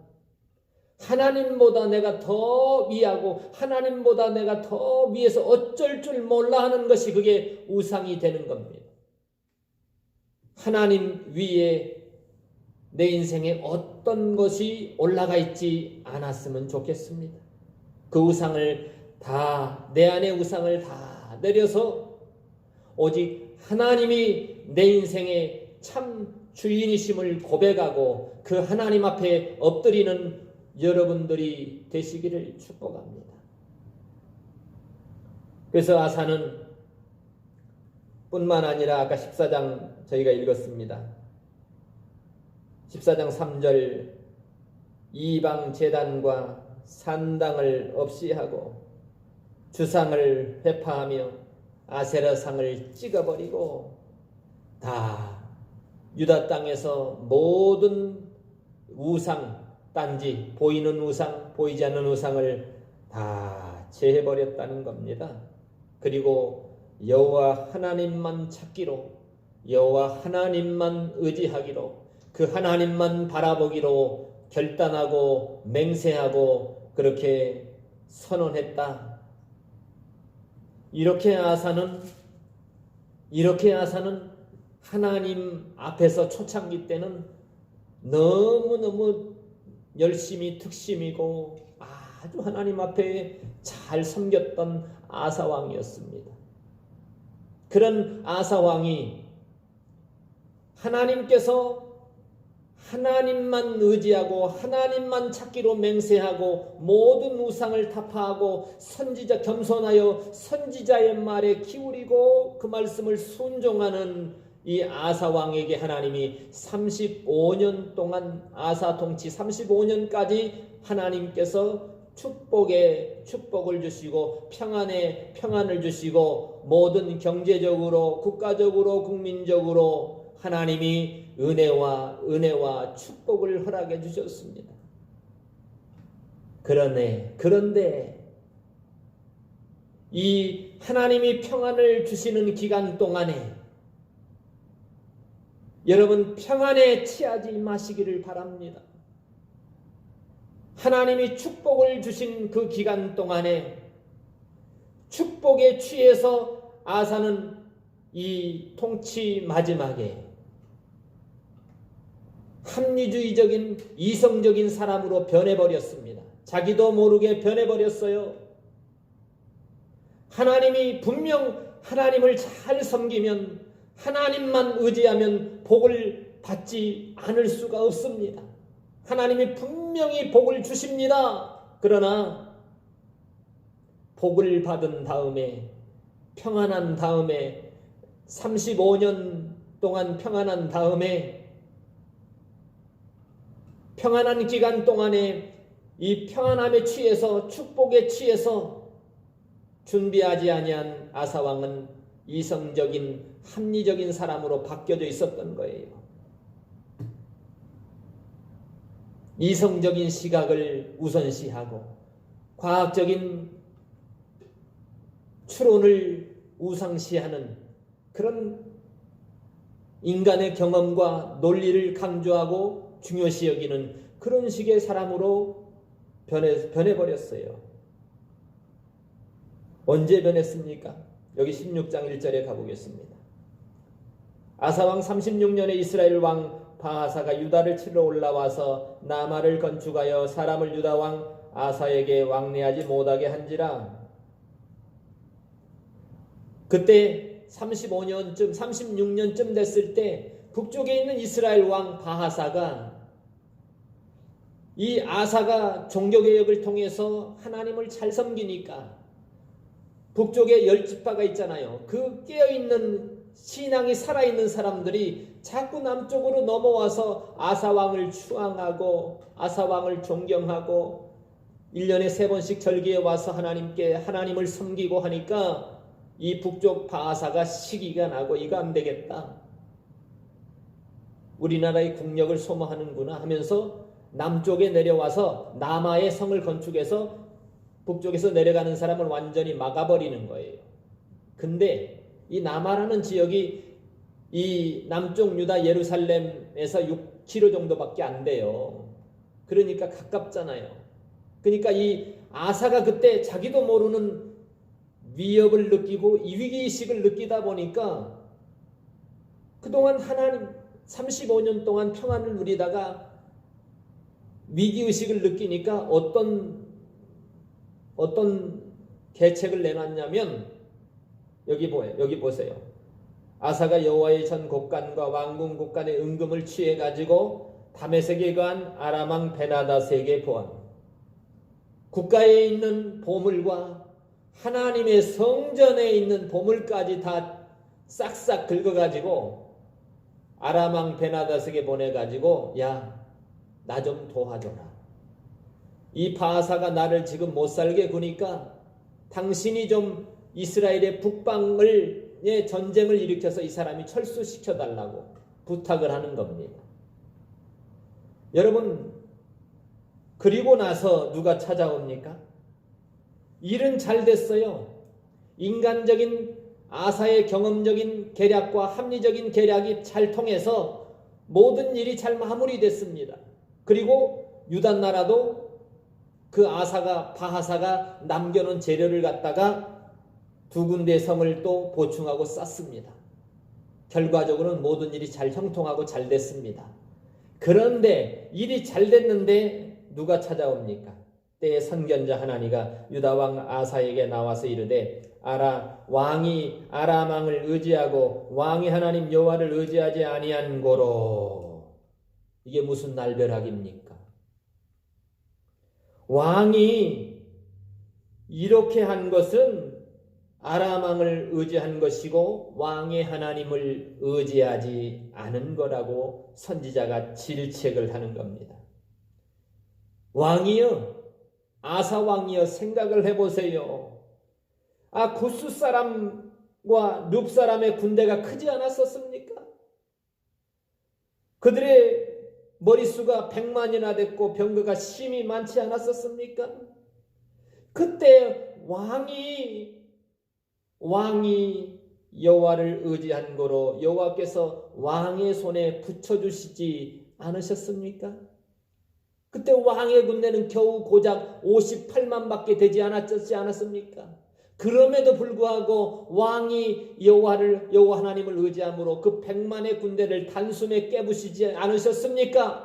하나님보다 내가 더 위하고 하나님보다 내가 더 위에서 어쩔 줄 몰라 하는 것이 그게 우상이 되는 겁니다. 하나님 위에 내 인생에 어떤 것이 올라가 있지 않았으면 좋겠습니다. 그 우상을 다, 내 안의 우상을 다 내려서 오직 하나님이 내 인생의 참 주인이심을 고백하고 그 하나님 앞에 엎드리는 여러분들이 되시기를 축복합니다. 그래서 아사는 뿐만 아니라 아까 14장 저희가 읽었습니다. 14장 3절 이방 제단과 산당을 없이 하고 주상을 회파하며 아세라상을 찍어버리고 다 유다 땅에서 모든 우상, 딴지, 보이는 우상, 보이지 않는 우상을 다 제해버렸다는 겁니다. 그리고 여호와 하나님만 찾기로, 여호와 하나님만 의지하기로, 그 하나님만 바라보기로 결단하고 맹세하고 그렇게 선언했다. 이렇게 아사는 하나님 앞에서 초창기 때는 너무너무 열심히 특심이고 아주 하나님 앞에 잘 섬겼던 아사왕이었습니다. 그런 아사왕이 하나님께서 하나님만 의지하고 하나님만 찾기로 맹세하고 모든 우상을 타파하고 선지자 겸손하여 선지자의 말에 기울이고 그 말씀을 순종하는 이 아사왕에게 하나님이 35년 동안 아사 통치 35년까지 하나님께서 축복을 주시고 평안을 주시고 모든 경제적으로 국가적으로 국민적으로 하나님이 은혜와 축복을 허락해 주셨습니다. 그런데 이 하나님이 평안을 주시는 기간 동안에 여러분 평안에 취하지 마시기를 바랍니다. 하나님이 축복을 주신 그 기간 동안에 축복에 취해서 아사는 이 통치 마지막에 합리주의적인 이성적인 사람으로 변해버렸습니다. 자기도 모르게 변해버렸어요. 하나님이 분명 하나님을 잘 섬기면 하나님만 의지하면 복을 받지 않을 수가 없습니다. 하나님이 분명히 복을 주십니다. 그러나 복을 받은 다음에 평안한 다음에 35년 동안 평안한 다음에 평안한 기간 동안에 이 평안함에 취해서 축복에 취해서 준비하지 아니한 아사왕은 이성적인 합리적인 사람으로 바뀌어져 있었던 거예요. 이성적인 시각을 우선시하고 과학적인 추론을 우상시하는 그런 인간의 경험과 논리를 강조하고 중요시 여기는 그런 식의 사람으로 변해버렸어요. 언제 변했습니까? 여기 16장 1절에 가보겠습니다. 아사왕 36년에 이스라엘 왕 바하사가 유다를 치러 올라와서 나마를 건축하여 사람을 유다 왕 아사에게 왕래하지 못하게 한지라. 그때 35년쯤 36년쯤 됐을 때 북쪽에 있는 이스라엘 왕 바하사가 이 아사가 종교개혁을 통해서 하나님을 잘 섬기니까 북쪽에 10지파가 있잖아요. 그 깨어있는 신앙이 살아있는 사람들이 자꾸 남쪽으로 넘어와서 아사왕을 추앙하고 아사왕을 존경하고 1년에 3번씩 절기에 와서 하나님을 섬기고 하니까 이 북쪽 바하사가 시기가 나고 이거 안 되겠다. 우리나라의 국력을 소모하는구나 하면서 남쪽에 내려와서 남아의 성을 건축해서 북쪽에서 내려가는 사람을 완전히 막아버리는 거예요. 근데 이 남아라는 지역이 이 남쪽 유다 예루살렘에서 6km 정도밖에 안 돼요. 그러니까 가깝잖아요. 그러니까 이 아사가 그때 자기도 모르는 위협을 느끼고 이 위기의식을 느끼다 보니까 그동안 하나님 35년 동안 평안을 누리다가 위기의식을 느끼니까 어떤 계책을 내놨냐면 여기 보세요. 아사가 여호와의 전 곡간과 왕궁 곡간의 은금을 취해 가지고 다메섹에 거한 아람 왕 베나다스에게 보았노라. 국가에 있는 보물과 하나님의 성전에 있는 보물까지 다 싹싹 긁어가지고 아람 왕 베나다스에게 보내가지고 야, 나 좀 도와줘라. 이 바하사가 나를 지금 못 살게 구니까 당신이 좀 이스라엘의 북방의 전쟁을 일으켜서 이 사람이 철수시켜달라고 부탁을 하는 겁니다. 여러분, 그리고 나서 누가 찾아옵니까? 일은 잘 됐어요. 인간적인 아사의 경험적인 계략과 합리적인 계략이 잘 통해서 모든 일이 잘 마무리됐습니다. 그리고 유다 나라도 그 아사가 바하사가 남겨놓은 재료를 갖다가 두 군데 성을 또 보충하고 쌓습니다. 결과적으로는 모든 일이 잘 형통하고 잘 됐습니다. 그런데 일이 잘 됐는데 누가 찾아옵니까? 때에 선견자 하나니가 유다 왕 아사에게 나와서 이르되 왕이 아람 왕을 의지하고 왕이 하나님 여호와를 의지하지 아니한 고로. 이게 무슨 날벼락입니까? 왕이 이렇게 한 것은 아람 왕을 의지한 것이고 왕의 하나님을 의지하지 않은 거라고 선지자가 질책을 하는 겁니다. 왕이요, 아사 왕이요, 생각을 해보세요. 구스 사람과 룹 사람의 군대가 크지 않았었습니까? 그들의 머릿수가 100만이나 됐고 병거가 심히 많지 않았었습니까? 그때 왕이 여호와를 의지한 거로 여호와께서 왕의 손에 붙여주시지 않으셨습니까? 그때 왕의 군대는 겨우 고작 58만밖에 되지 않았습니까? 그럼에도 불구하고 왕이 여호와 하나님을 의지함으로 그 100만의 군대를 단숨에 깨부시지 않으셨습니까?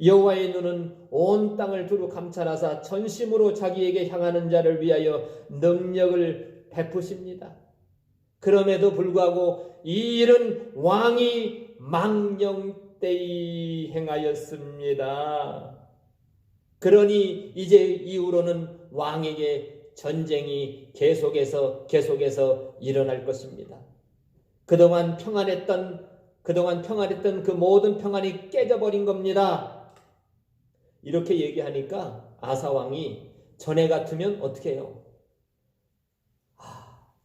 여호와의 눈은 온 땅을 두루 감찰하사 전심으로 자기에게 향하는 자를 위하여 능력을 베푸십니다. 그럼에도 불구하고 이 일은 왕이 망령되이 행하였습니다. 그러니 이제 이후로는 왕에게 전쟁이 계속해서 일어날 것입니다. 그동안 평안했던 그 모든 평안이 깨져버린 겁니다. 이렇게 얘기하니까 아사 왕이 전에 같으면 어떻게 해요?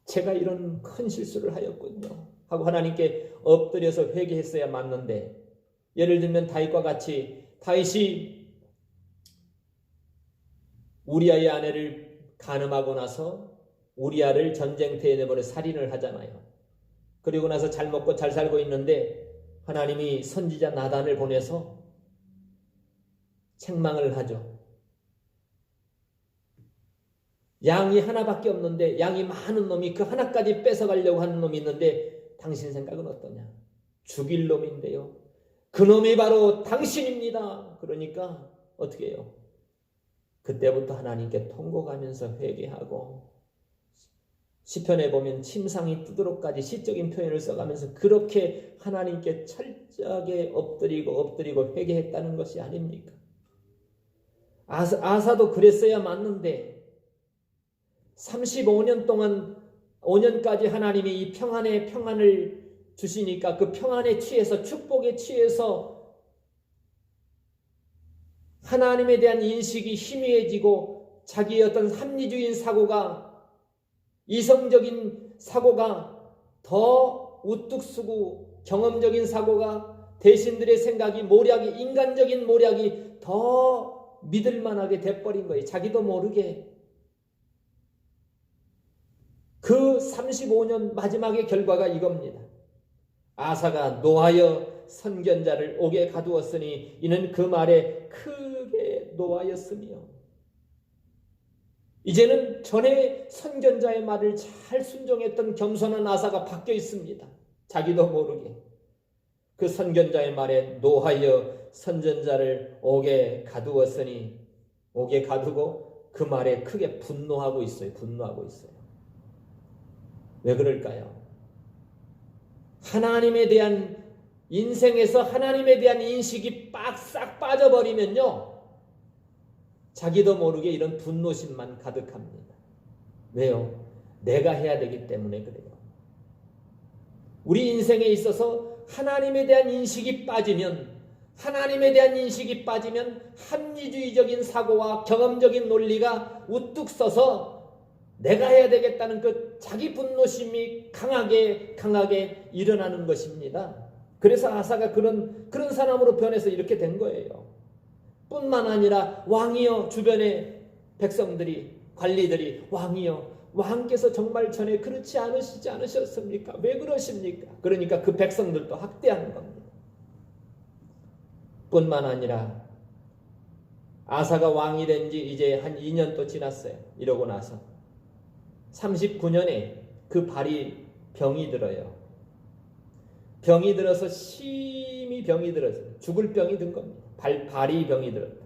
제가 이런 큰 실수를 하였군요 하고 하나님께 엎드려서 회개했어야 맞는데, 예를 들면 다윗과 같이 다윗이 우리아의 아내를 간음하고 나서 우리아를 전쟁터에 내버려 살인을 하잖아요. 그리고 나서 잘 먹고 잘 살고 있는데 하나님이 선지자 나단을 보내서 책망을 하죠. 양이 하나밖에 없는데 양이 많은 놈이 그 하나까지 뺏어가려고 하는 놈이 있는데 당신 생각은 어떠냐? 죽일 놈인데요. 그 놈이 바로 당신입니다. 그러니까 어떻게 해요? 그때부터 하나님께 통곡하면서 회개하고, 시편에 보면 침상이 뜨도록까지 시적인 표현을 써가면서 그렇게 하나님께 철저하게 엎드리고 회개했다는 것이 아닙니까? 아사도 그랬어야 맞는데 35년 동안 5년까지 하나님이 이 평안을 주시니까 그 평안에 취해서, 축복에 취해서 하나님에 대한 인식이 희미해지고 자기의 어떤 합리주의인 사고가, 이성적인 사고가 더 우뚝 서고 경험적인 사고가, 대신들의 생각이, 인간적인 모략이 더 믿을만하게 돼버린 거예요. 자기도 모르게. 그 35년 마지막의 결과가 이겁니다. 아사가 노하여 선견자를 옥에 가두었으니 이는 그 말에 크게 노하였으며. 이제는 전에 선견자의 말을 잘 순종했던 겸손한 아사가 바뀌어 있습니다. 자기도 모르게. 그 선견자의 말에 노하여 선견자를 옥에 가두었으니, 옥에 가두고 그 말에 크게 분노하고 있어요. 왜 그럴까요? 하나님에 대한 인생에서 하나님에 대한 인식이 싹 빠져버리면요, 자기도 모르게 이런 분노심만 가득합니다. 왜요? 내가 해야 되기 때문에 그래요. 우리 인생에 있어서 하나님에 대한 인식이 빠지면 합리주의적인 사고와 경험적인 논리가 우뚝 서서 내가 해야 되겠다는 그 자기 분노심이 강하게 일어나는 것입니다. 그래서 아사가 그런 사람으로 변해서 이렇게 된 거예요. 뿐만 아니라 왕이여, 주변의 백성들이, 관리들이, 왕이여, 왕께서 정말 전에 그렇지 않으셨습니까? 왜 그러십니까? 그러니까 그 백성들도 학대하는 겁니다. 뿐만 아니라 아사가 왕이 된 지 이제 한 2년 또 지났어요. 이러고 나서 39년에 그 발이 병이 들어요. 병이 들어서 심히 병이 들었어요. 죽을 병이 든 겁니다. 발이 병이 들었다.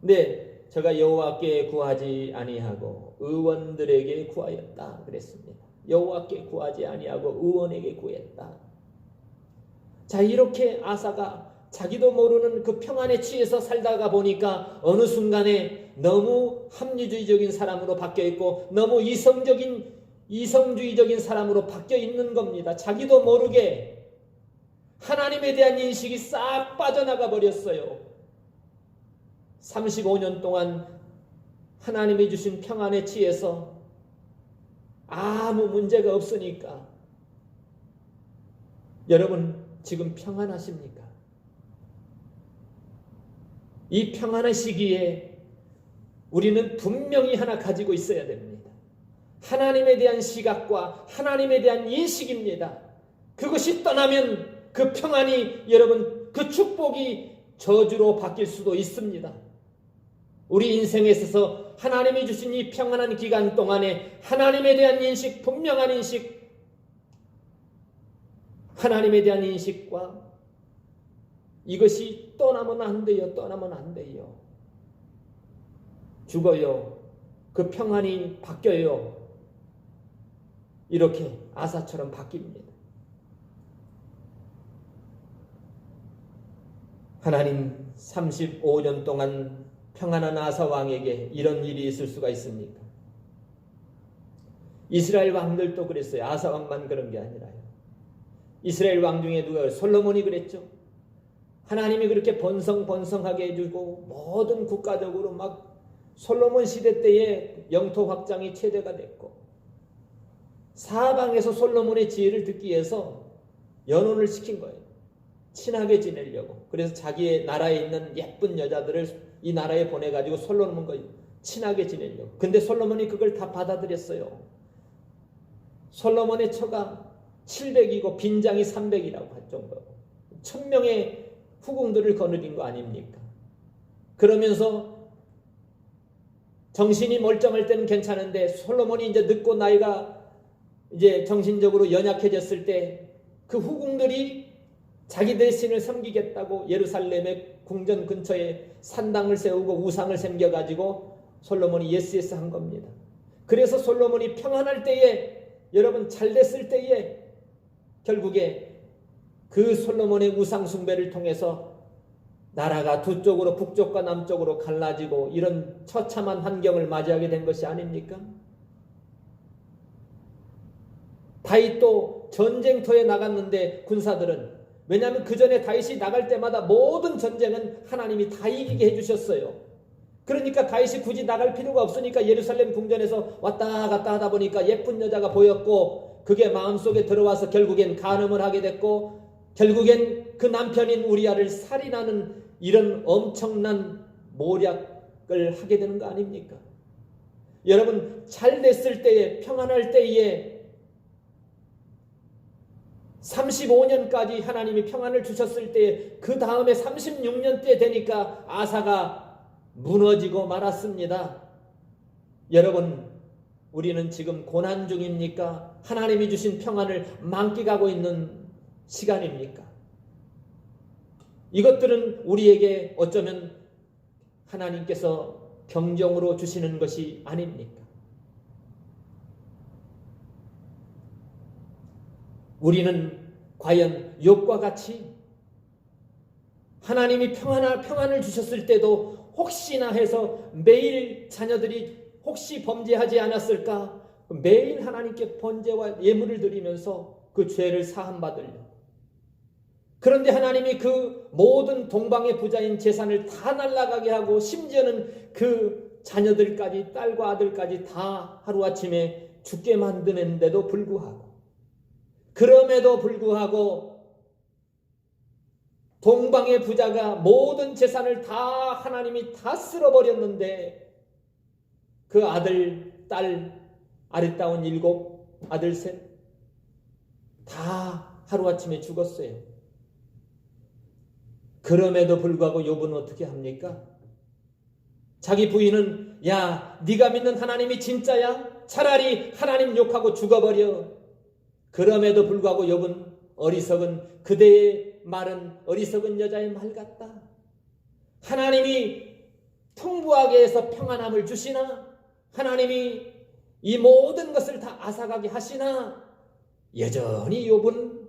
근데 제가 여호와께 구하지 아니하고 의원들에게 구하였다 그랬습니다. 여호와께 구하지 아니하고 의원에게 구했다. 자, 이렇게 아사가 자기도 모르는 그 평안에 취해서 살다가 보니까 어느 순간에 너무 합리주의적인 사람으로 바뀌어 있고 너무 이성주의적인 사람으로 바뀌어 있는 겁니다. 자기도 모르게 하나님에 대한 인식이 싹 빠져나가 버렸어요. 35년 동안 하나님이 주신 평안에 취해서 아무 문제가 없으니까 여러분 지금 평안하십니까? 이 평안의 시기에 우리는 분명히 하나 가지고 있어야 됩니다. 하나님에 대한 시각과 하나님에 대한 인식입니다. 그것이 떠나면 그 평안이 여러분 그 축복이 저주로 바뀔 수도 있습니다. 우리 인생에 있어서 하나님이 주신 이 평안한 기간 동안에 하나님에 대한 인식, 분명한 인식, 하나님에 대한 인식과 이것이 떠나면 안 돼요. 떠나면 안 돼요. 죽어요. 그 평안이 바뀌어요. 이렇게 아사처럼 바뀝니다. 하나님 35년 동안 평안한 아사 왕에게 이런 일이 있을 수가 있습니까? 이스라엘 왕들도 그랬어요. 아사 왕만 그런 게 아니라요. 이스라엘 왕 중에 누가 솔로몬이 그랬죠. 하나님이 그렇게 번성하게 해주고 모든 국가적으로 막 솔로몬 시대 때에 영토 확장이 최대가 됐고 사방에서 솔로몬의 지혜를 듣기 위해서 연혼을 시킨 거예요. 친하게 지내려고. 그래서 자기의 나라에 있는 예쁜 여자들을 이 나라에 보내가지고 솔로몬과 친하게 지내려고. 근데 솔로몬이 그걸 다 받아들였어요. 솔로몬의 처가 700이고 빈장이 300이라고 할 정도로 1000명의 후궁들을 거느린 거 아닙니까? 그러면서 정신이 멀쩡할 때는 괜찮은데 솔로몬이 이제 늙고 나이가 이제 정신적으로 연약해졌을 때 그 후궁들이 자기들 신을 섬기겠다고 예루살렘의 궁전 근처에 산당을 세우고 우상을 섬겨가지고 솔로몬이 예스 한 겁니다. 그래서 솔로몬이 평안할 때에 여러분 잘 됐을 때에 결국에 그 솔로몬의 우상 숭배를 통해서 나라가 두 쪽으로 북쪽과 남쪽으로 갈라지고 이런 처참한 환경을 맞이하게 된 것이 아닙니까? 다윗도 전쟁터에 나갔는데 군사들은 왜냐하면 그 전에 다윗이 나갈 때마다 모든 전쟁은 하나님이 다 이기게 해주셨어요. 그러니까 다윗이 굳이 나갈 필요가 없으니까 예루살렘 궁전에서 왔다 갔다 하다 보니까 예쁜 여자가 보였고 그게 마음속에 들어와서 결국엔 간음을 하게 됐고 결국엔 그 남편인 우리아를 살인하는 이런 엄청난 모략을 하게 되는 거 아닙니까? 여러분 잘 됐을 때에 평안할 때에 35년까지 하나님이 평안을 주셨을 때 그 다음에 36년 때 되니까 아사가 무너지고 말았습니다. 여러분 우리는 지금 고난 중입니까? 하나님이 주신 평안을 만끽하고 있는 시간입니까? 이것들은 우리에게 어쩌면 하나님께서 경종으로 주시는 것이 아닙니까? 우리는 과연 욥과 같이 하나님이 평안을 주셨을 때도 혹시나 해서 매일 자녀들이 혹시 범죄하지 않았을까 매일 하나님께 번제와 예물을 드리면서 그 죄를 사함받으려. 그런데 하나님이 그 모든 동방의 부자인 재산을 다 날아가게 하고 심지어는 그 자녀들까지 딸과 아들까지 다 하루아침에 죽게 만드는데도 불구하고 그럼에도 불구하고 동방의 부자가 모든 재산을 다 하나님이 다 쓸어버렸는데 그 아들, 딸, 아리따운 7 아들 셋 다 하루아침에 죽었어요. 그럼에도 불구하고 욥은 어떻게 합니까? 자기 부인은 야 네가 믿는 하나님이 진짜야? 차라리 하나님 욕하고 죽어버려. 그럼에도 불구하고 욥은 어리석은 그대의 말은 어리석은 여자의 말 같다. 하나님이 풍부하게 해서 평안함을 주시나? 하나님이 이 모든 것을 다 앗아가게 하시나? 여전히 욥은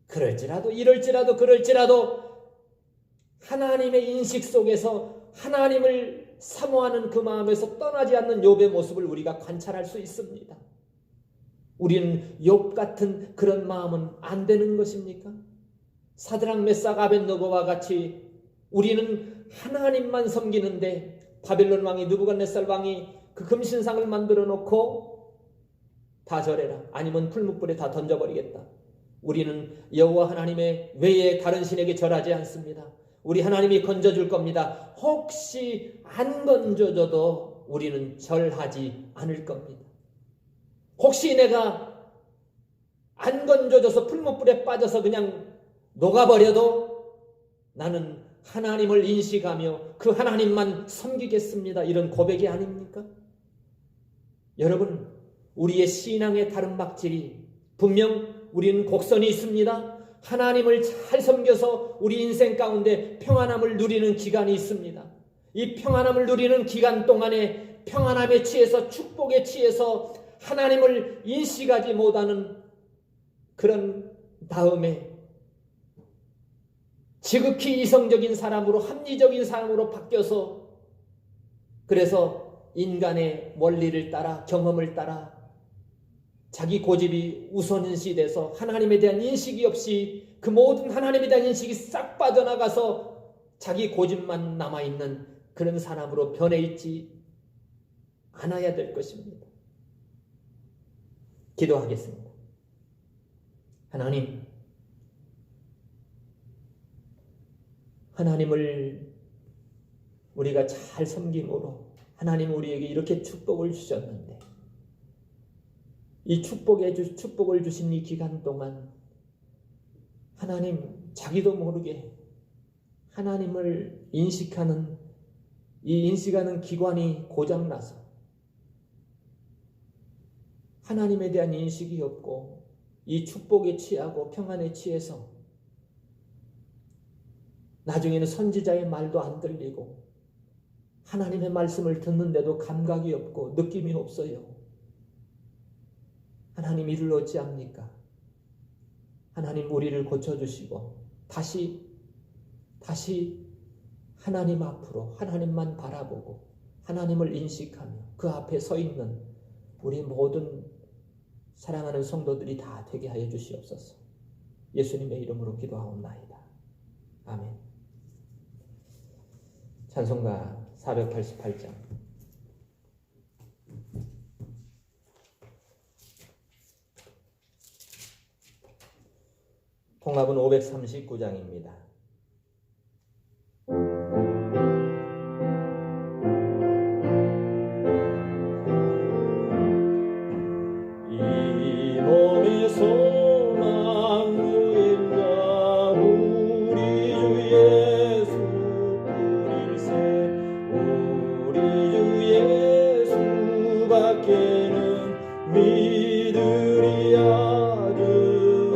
그럴지라도 이럴지라도 그럴지라도 하나님의 인식 속에서 하나님을 사모하는 그 마음에서 떠나지 않는 욥의 모습을 우리가 관찰할 수 있습니다. 우리는 욥 같은 그런 마음은 안 되는 것입니까? 사드락 메삭 아벳느고와 같이 우리는 하나님만 섬기는데 바벨론 왕이 느부갓네살 왕이 그 금신상을 만들어 놓고 다 절해라 아니면 풀무불에 다 던져버리겠다. 우리는 여호와 하나님의 외에 다른 신에게 절하지 않습니다. 우리 하나님이 건져줄 겁니다. 혹시 안 건져줘도 우리는 절하지 않을 겁니다. 혹시 내가 안 건져줘서 풀무불에 빠져서 그냥 녹아버려도 나는 하나님을 인식하며 그 하나님만 섬기겠습니다. 이런 고백이 아닙니까? 여러분, 우리의 신앙의 다른 막질이 분명 우리는 곡선이 있습니다. 하나님을 잘 섬겨서 우리 인생 가운데 평안함을 누리는 기간이 있습니다. 이 평안함을 누리는 기간 동안에 평안함에 취해서 축복에 취해서 하나님을 인식하지 못하는 그런 다음에 지극히 이성적인 사람으로 합리적인 사람으로 바뀌어서 그래서 인간의 원리를 따라 경험을 따라 자기 고집이 우선인시 돼서 하나님에 대한 인식이 없이 그 모든 하나님에 대한 인식이 싹 빠져나가서 자기 고집만 남아있는 그런 사람으로 변해 있지 않아야 될 것입니다. 기도하겠습니다. 하나님을 우리가 잘 섬김으로 하나님 우리에게 이렇게 축복을 주셨는데 이 축복을 주신 이 기간 동안 하나님 자기도 모르게 하나님을 인식하는 이 인식하는 기관이 고장나서 하나님에 대한 인식이 없고 이 축복에 취하고 평안에 취해서 나중에는 선지자의 말도 안 들리고 하나님의 말씀을 듣는데도 감각이 없고 느낌이 없어요. 하나님 이를 어찌합니까? 하나님 우리를 고쳐주시고 다시 하나님 앞으로 하나님만 바라보고 하나님을 인식하며 그 앞에 서 있는 우리 모든 사랑하는 성도들이 다 되게 하여 주시옵소서. 예수님의 이름으로 기도하옵나이다. 아멘. 찬송가 488장 통합은 539장입니다. 이 몸의 소망 누인가 우리 주 예수 뿐일세 우리 주 예수밖에는 믿으리 아주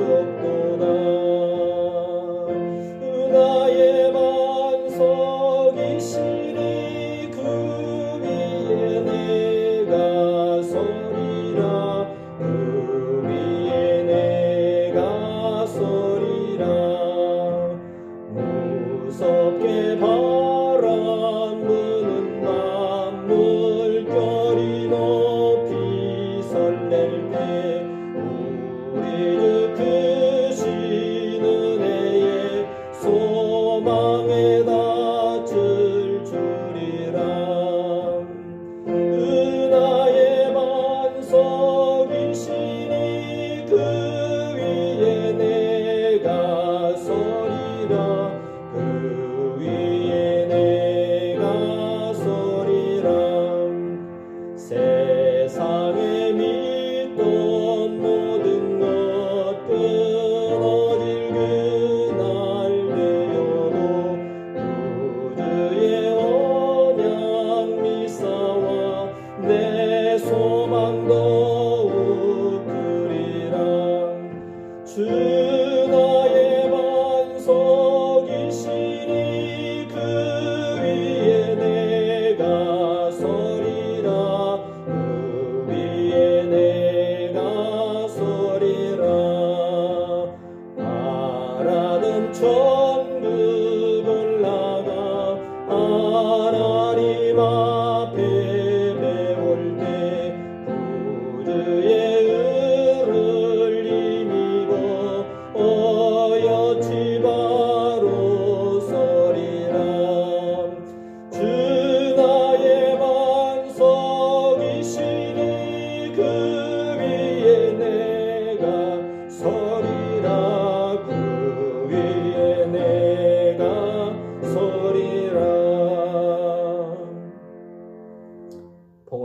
없도다.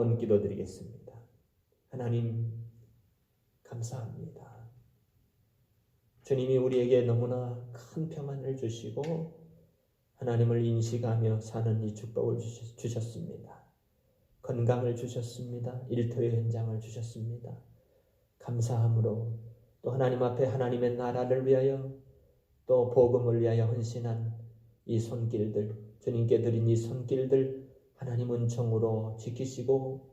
나눔 기도드리겠습니다. 하나님 감사합니다. 주님이 우리에게 너무나 큰 평안을 주시고 하나님을 인식하며 사는 이 축복을 주셨습니다. 건강을 주셨습니다. 일터의 현장을 주셨습니다. 감사함으로 또 하나님 앞에 하나님의 나라를 위하여 또 복음을 위하여 헌신한 이 손길들, 주님께 드린 이 손길들 하나님 은총으로 지키시고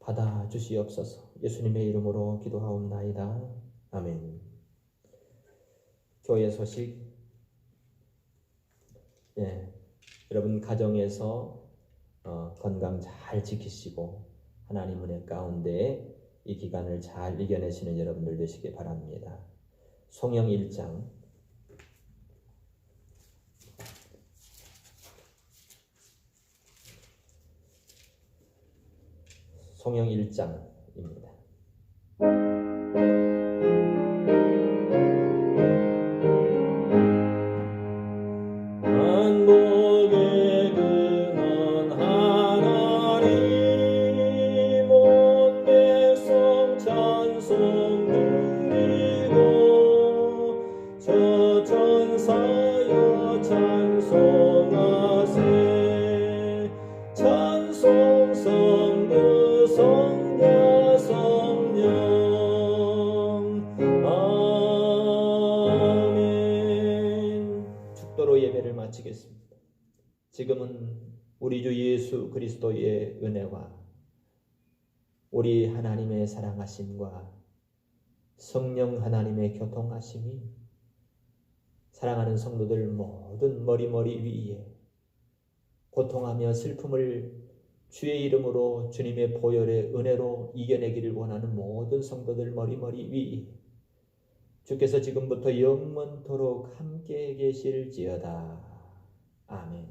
받아주시옵소서. 예수님의 이름으로 기도하옵나이다. 아멘. 교회 소식. 여러분 가정에서 건강 잘 지키시고 하나님 은혜 가운데 이 기간을 잘 이겨내시는 여러분들 되시기 바랍니다. 송영 1장 송영 1장입니다. 만복에 근한 하나님 온 백성 찬송 드리고 저 천사여 찬송하세 찬송 성부 성자 성령 아멘. 축도로 예배를 마치겠습니다. 지금은 우리 주 예수 그리스도의 은혜와 우리 하나님의 사랑하심과 성령 하나님의 교통하심이 사랑하는 성도들 모든 머리 위에 고통하며 슬픔을 주의 이름으로 주님의 보혈의 은혜로 이겨내기를 원하는 모든 성도들 머리 위에 주께서 지금부터 영원토록 함께 계실지어다. 아멘.